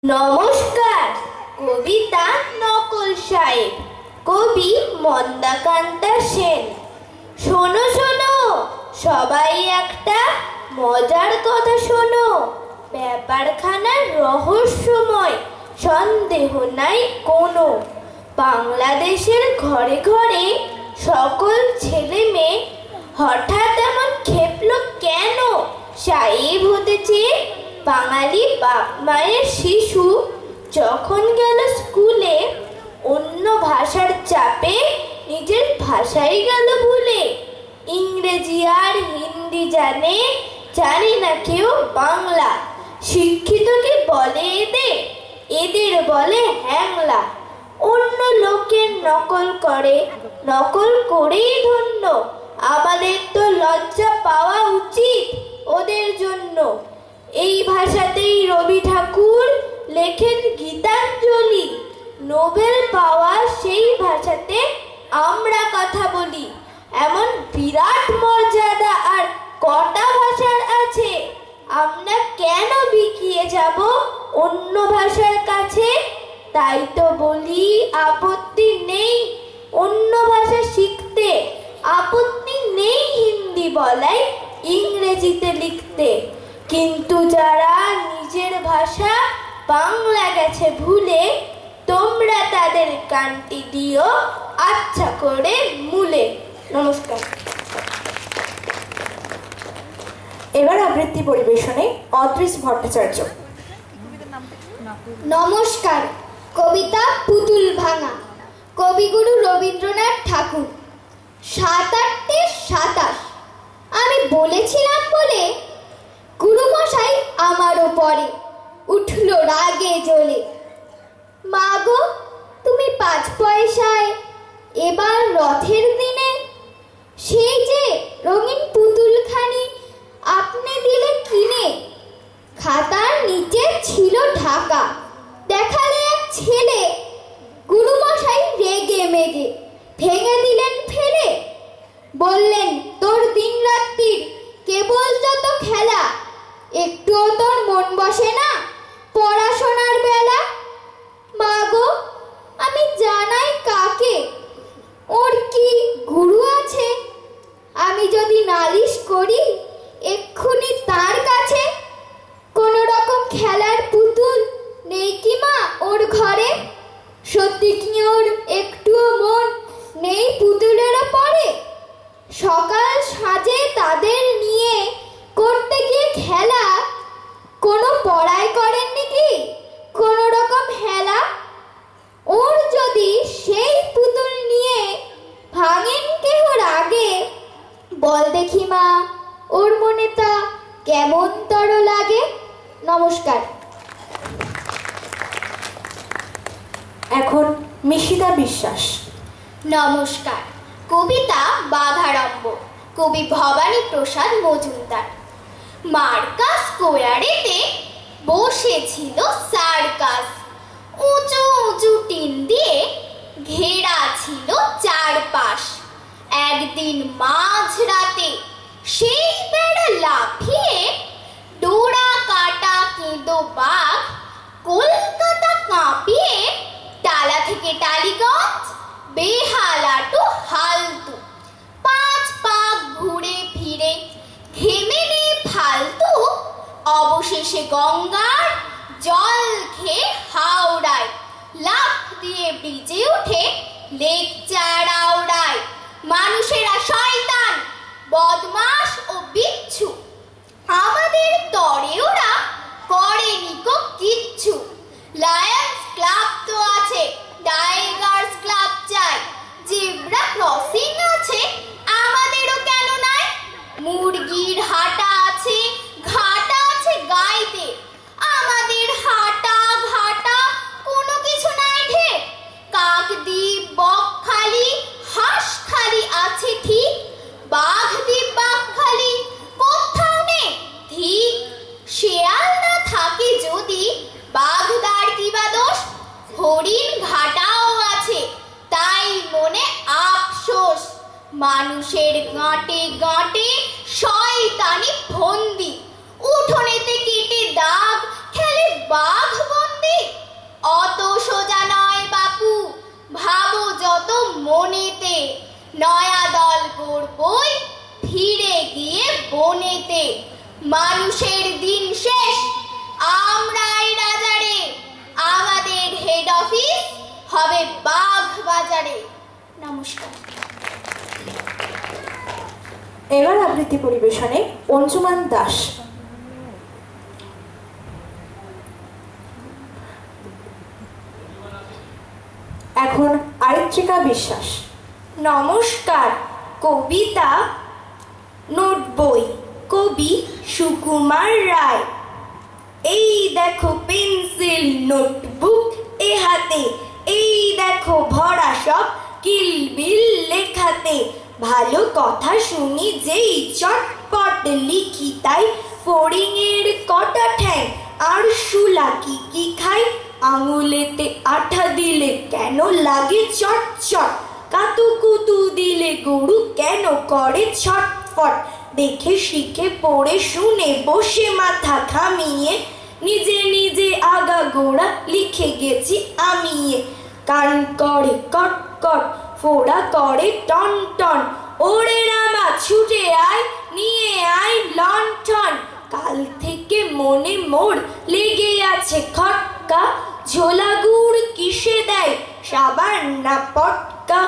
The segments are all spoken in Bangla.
নমস্কার। কবিতা নকল সাহেব, কবি মন্দাকান্তা সেন। শোনো শোনো সবাই একটা মজার কথা শোনো। ব্যাপারখানার রহস্যময়, সন্দেহ নাই কোনো। বাংলাদেশের ঘরে ঘরে সকল ছেলে মেয়ে হঠাৎ এমন খেপলো কেন? সাহেব হতে চেয়ে বাঙালি বাপ মায়ের শিশু যখন গেল স্কুলে, অন্য ভাষার চাপে নিজের ভাষাই গেল ভুলে। ইংরেজি আর হিন্দি জানে না কেউ বাংলা। শিক্ষিতকে বলে এদের বলে হ্যাংলা। অন্য লোকের নকল করেই ধন্য। আমাদের তো লজ্জা পাওয়া উচিত ওদের জন্য। এই ভাষাতেই রবি ঠাকুর লেখেন গীতাঞ্জলি। নোবেল পাওয়া সেই ভাষাতে আমরা কথা বলি। এমন বিরাট মর্যাদা আর কটা ভাষার আছে। আমরা কেন বিকিয়ে যাব অন্য ভাষার কাছে? তাই তো বলি আপত্তি নেই অন্য ভাষা শিখতে, আপত্তি নেই হিন্দি বলাই, ইংরেজিতে লিখতে। কিন্তু যারা নিজের ভাষা বাংলা গেছে ভুলে, তোমরা তাদের কানটি দিও আচ্ছা করে মূলে। নমস্কার। এবার আবৃত্তি পরিবেশনে অদৃশ ভট্টাচার্য। নমস্কার। কবিতা পুতুল ভাঙা। কবিগুরু রবীন্দ্রনাথ ঠাকুর। ৭-৮-২৭। আমি বলেছিলাম বলে গুরুমশাই আমারও পরে উঠল রাগে জ্বলে। মা গো, তুমি ৫ পয়সায় এবার রথের দিনে সেই যে রঙিন পুতুলখানি আপনি দিলে কিনে, খাতার নিচে ছিল ঢাকা, দেখালে এক ছেলে। গুরুমশাই রেগে মেগে ভেঙে দিলেন ফেলে। বললেন, তোর দিন রাত্রির কেবল যত খেলা, একটুও তোর মন বসে না পড়াশোনার বেলা। মা গো, আমি জানাই কাকে, ওর কি গুরু আছে? আমি যদি নালিশ করি এক্ষুনি তার কাছে। কোন রকম খেলার পুতুল নেই কি মা ওর ঘরে? সত্যি কি ওর একটুও মন নেই পুতুলের পরে? সকাল সাজে তাদের নিয়ে করতে গিয়ে খেলা, কোনো পড়াই করেননি কি কোন রকম হেলা? ওর যদি সেই পুতুল নিয়ে ভাঙেন কেহ রাগে, বল দেখি মা ওর মনে তা কেমন তর লাগে। নমস্কার। এখন মিশিদা বিশ্বাস। নমস্কার। কবিতা বাঘারম্ভ। কবি ভবানী প্রসাদ মজুমদার। মার্কাস স্কোয়ারেতে বসেছিল সার্কাস। উঁচু উঁচু টিন দিয়ে ঘেরা ছিল চারপাশ। একদিন মাঝরাতে সেই বেড়া লাফিয়ে ডোরা কাটা কেঁদো বাঘ কলকাতা কাঁপিয়ে টালা থেকে টালিগঞ্জ, বেহালা টু হালতু 5 পাক ঘুরে ফিরে ঘেমে নিয়ে ফালতু, অবশেষে গঙ্গার জল খেয়ে হাওড়ায় লাফ দিয়ে ব্রিজে উঠে লেকচার আওড়ায়। মানুষেরা শয়তান, বদমাশ ও বিচ্ছু, আমাদের তরে ওরা করেনি কো কিচ্ছু। লায়ন্স ক্লাব তো আছে, টাইগার্স ক্লাব চাই, জেব্রা ক্রসিং আছে, আমাদেরও কেন নাই? মুরগির হাটা আছে, ঘাটা আছে গাইতে, আমাদের হাটা ঘাটা কোনো কিছু নাই ঢের। কাকদ্বীপ, বকখালি, হাঁসখালি আছে ঠিক, বাঘদ্বীপ বাঘখালি কোথাও নেই ঠিক। শেয়াল না থাকে যদি বাঘদার কি বা দোষ? হরিণ ঘাটাও আছে, তাই মনে আফসোস। মানুষের গাঁটে গাঁটে শয়তানি ফন্দি, উঠোনেতে কেটে দাগ খেলে বাঘ বন্দি। বনেতে। মানুষের দিন শেষ, আমরাই রাজারে। আমাদের হেড অফিস হবে বাঘ বাজারে। নমস্কার। এবার আবৃত্তি পরিবেশনে অঞ্জুমান দাস। এখন আরিত্রিকা বিশ্বাস। নমস্কার। কবিতা নোট বই, কবি সুকুমার রায়। এই দেখো পেন্সিল নোটবুক এ হাতে, এই দেখো ভরা সব কিলবিল লেখাতে। ভালো কথা শুনি যেই চটপট লিখি তাই। ফড়িংয়ের কটা ঠ্যাং আর শুলা কি কি খাই। আঙুলেতে আঠা দিলে কেন লাগে চটচট। কাতুকুতু দিলে গরু কেন করে ছটফট। দেখে শিখে পড়ে শুনে বসে মাথা ঘামিয়ে নিজে নিজে আগা গোড়া লিখে গেছি আমি। কান করে কট কট, ফোড়া করে টন টন। ওরে রামা ছুটে আয়, নিয়ে আয় লণ্ঠন। কাল থেকে মনে মোর লেগে আছে খটকা। ঝোলা গুড় কিসে দেয়, সাবান না পটকা।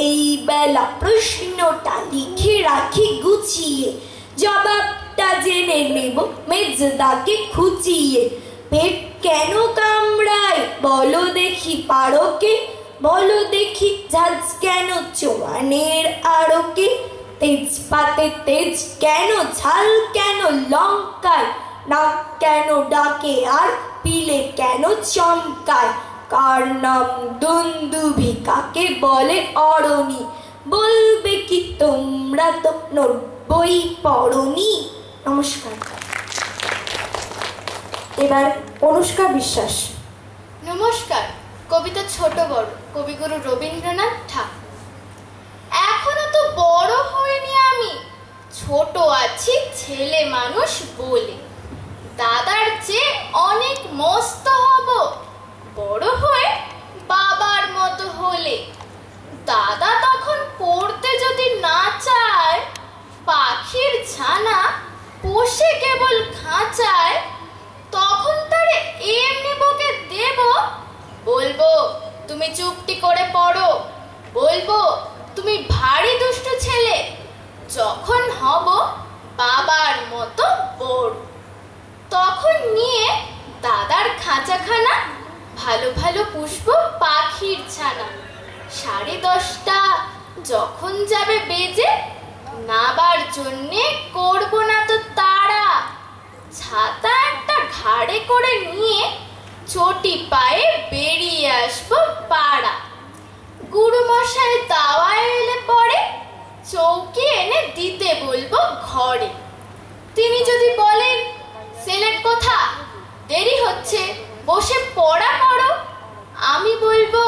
এই বেলা প্রশ্নটা লিখে রাখি গুছিয়ে, জবাবটা জেনে নেব মেজদাকে খুঁচিয়ে। পেট কেন কামড়ায় বলো দেখি পারকে। বলো দেখি ঝাঁজ কেন চোয়ানের আড়কে। তেজপাতে তেজ কেন, ঝাল কেন লঙ্কায়। নাক কেন ডাকে আর পিলে কেন চমকায়। কার নাম দুন্দুভি, কাকে বলে অরণি। বলবে কি তোমরা তো নোট বই পড়নি। নমস্কার। এবার অনুষ্কা বিশ্বাস। নমস্কার। কবিতা ছোট বড়, কবিগুরু রবীন্দ্রনাথ ঠাকুর। এখনো তো বড় হইনি আমি, ছোট আছি ছেলে মানুষ বলে। দাদার চেয়ে অনেক মস্ত হব বড় হয়ে বাবার মতো হলে। দাদা তখন পড়তে যদি না চায়, পাখির ছানা পোষে কেবল খাঁচায়, তখন তারে এমনি বকে দেব। বলবো তুমি চুপটি করে পড়ো, বলবো তুমি ভারী দুষ্টু ছেলে। যখন হব বাবার মতো বড়, তখন নিয়ে দাদার খাঁচাখানা ভালো ভালো পুষ্প পাখির ছানা। 10:30 যখন যাবে বেজে, নাবার জন্যে করব না তো তাড়া। ছাতা একটা ঘাড়ে করে নিয়ে চটি পায়ে বেরিয়ে আসবো পাড়া। গুরু মশাই দাওয়া এলে পরে চৌকি এনে দিতে বলবো ঘরে। তিনি যদি বলেন সেলেট কোথা, দেরি হচ্ছে, বসে পড়া করো, আমি বলবো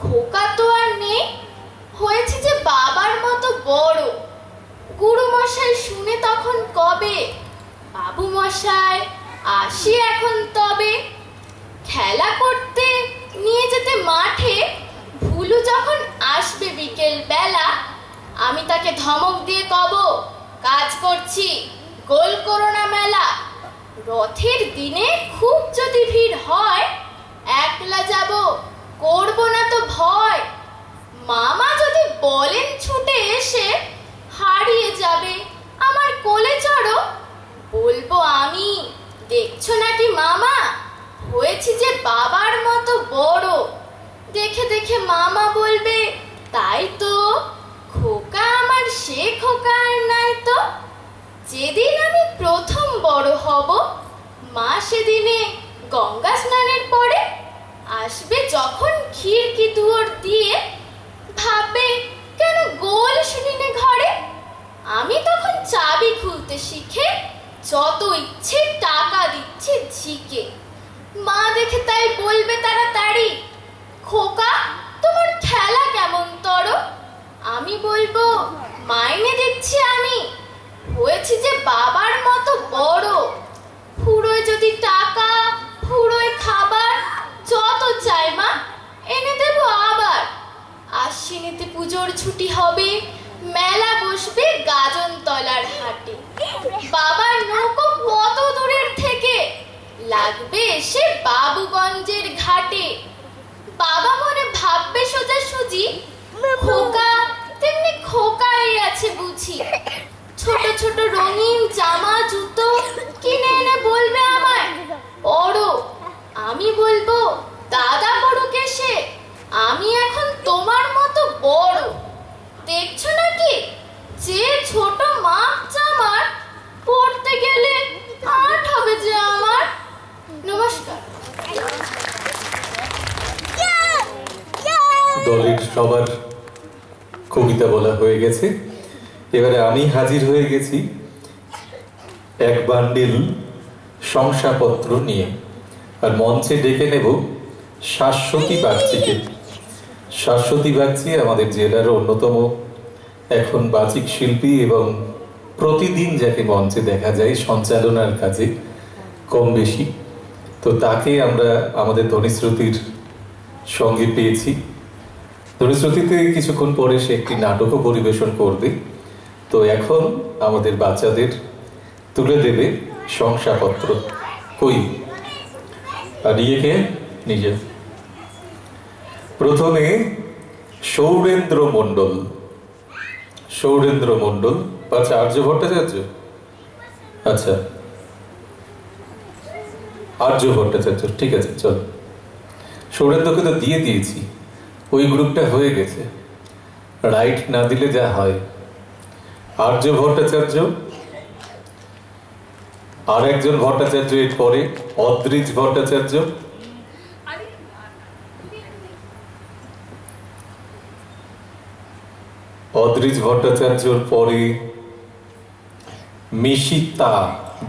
খোকা তো আর নেই, হয়েছে যে বাবার মতো বড়। গুরু মশাই শুনে তখন কবে, বাবু মশাই আসি এখন তবে। খেলা করতে নিয়ে যেতে মাঠে, ভুলু যখন আসবে বিকেল বেলা, আমি তাকে ধমক দিয়ে কব, কাজ করছি, গোল করো না মেলা। রথের দিনে খুব যদি ভিড় হয়, একলা যাব, করব না তো ভয়। মামা যদি বলেন ছুটে এসে, হারিয়ে যাবে আমার কোলে চড়ো, বলবো আমি, দেখছো নাকি মামা, হয়েছি যে বাবার মতো বড়। দেখে দেখে মামা বলবে, তাই তো, খোকা আমার সে খোকা আর নাই তো। যেদিন আমি প্রথম বড় হব, মা সেদিনে গঙ্গা স্নানের পরে আসবে যখন খিড়কি দুয়ার দিয়ে, ভাববে কেন গোল শুনিনে ঘরে। আমি তখন চাবি খুলতে শিখে যত ইচ্ছে টাকা দিচ্ছি ঝিকে। মা দেখে তাই বলবে তাড়াতাড়ি, খোকা তোমার খেলা কেমন তর। আমি বলবো মাইনে দিচ্ছি আমি, হয়েছি যে বাবার মতো বড়। ফুরোয় যদি টাকা, ফুরোয় খাবার, যত চাই মা এনে দেবো আবার। আশ্বিনেতে পুজোর ছুটি হবে, মেলা বসবে গাজনতলার হাটে, বাবার নৌকো কত দূরের থেকে লাগবে এসে বাবুগঞ্জের ঘাটে। বাবা মনে ভাববে সোজাসুজি, খোকা তেমনি খোকাই আছে বুঝি। ছোট ছোট রঙিন জামা জুতো কিনে এনে বলবে আমায় পড়ো। আমি বলবো দাদা পড়ুক এসে, আমি এখন তোমার মতো বড়। দেখছো নাকি যে ছোট মাপ জামার পড়তে গেলে আট হবে যে আমার। নমস্কার। দলের সবার কবিতা বলা হয়ে গেছে, এবারে আমি হাজির হয়ে গেছি এক বান্ডিল শংসাপত্র নিয়ে। আর মঞ্চে ডেকে নেব শাশ্বতী বাগচিকে। শাশ্বতী বাগচি আমাদের জেলার অন্যতম এখন বাচিক শিল্পী এবং প্রতিদিন যাকে মঞ্চে দেখা যায় সঞ্চালনার কাজে কম বেশি, তো তাকে আমরা আমাদের ধ্বনিশ্রুতির সঙ্গে পেয়েছি। ধ্বনিশ্রুতিতে কিছুক্ষণ পরে সে একটি নাটকও পরিবেশন করবে। তো এখন আমাদের বাচ্চাদের তুলে দেবে শংসাপত্র। কই আর ইয়েকে নিজে প্রথমে সৌরেন্দ্র মণ্ডল। সৌরেন্দ্র মণ্ডল, আচ্ছা আর্য ভট্টাচার্য, আচ্ছা আর্য ভট্টাচার্য, ঠিক আছে চলো। সৌরেন্দ্রকে তো দিয়ে দিয়েছি, ওই গ্রুপটা হয়ে গেছে, রাইট না দিলে যা হয়। আর্য ভট্টাচার্য, আর একজন ভট্টাচার্য এর পরে অদ্রিজ ভট্টাচার্য, অদ্রিজ ভট্টাচার্যর পরে মিশিতা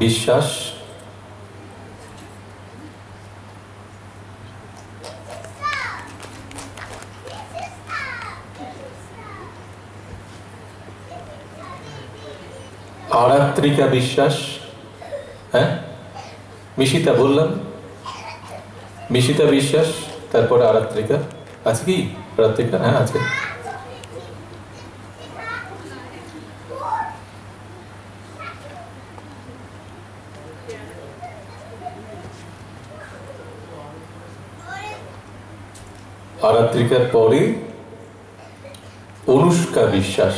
বিশ্বাস, আরাত্রিকা বিশ্বাস, হ্যাঁ মিশিতা বললাম, মিশিতা বিশ্বাস, তারপরে আরাত্রিকা আছে কি? আরাত্রিকা হ্যাঁ আছে। আরাত্রিকার পরে অনুষ্কা বিশ্বাস,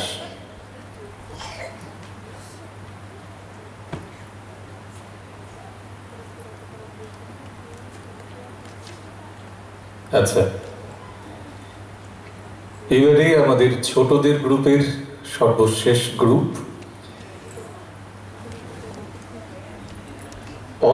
আচ্ছা এবারে আমাদের ছোটদের গ্রুপের সর্বশেষ গ্রুপ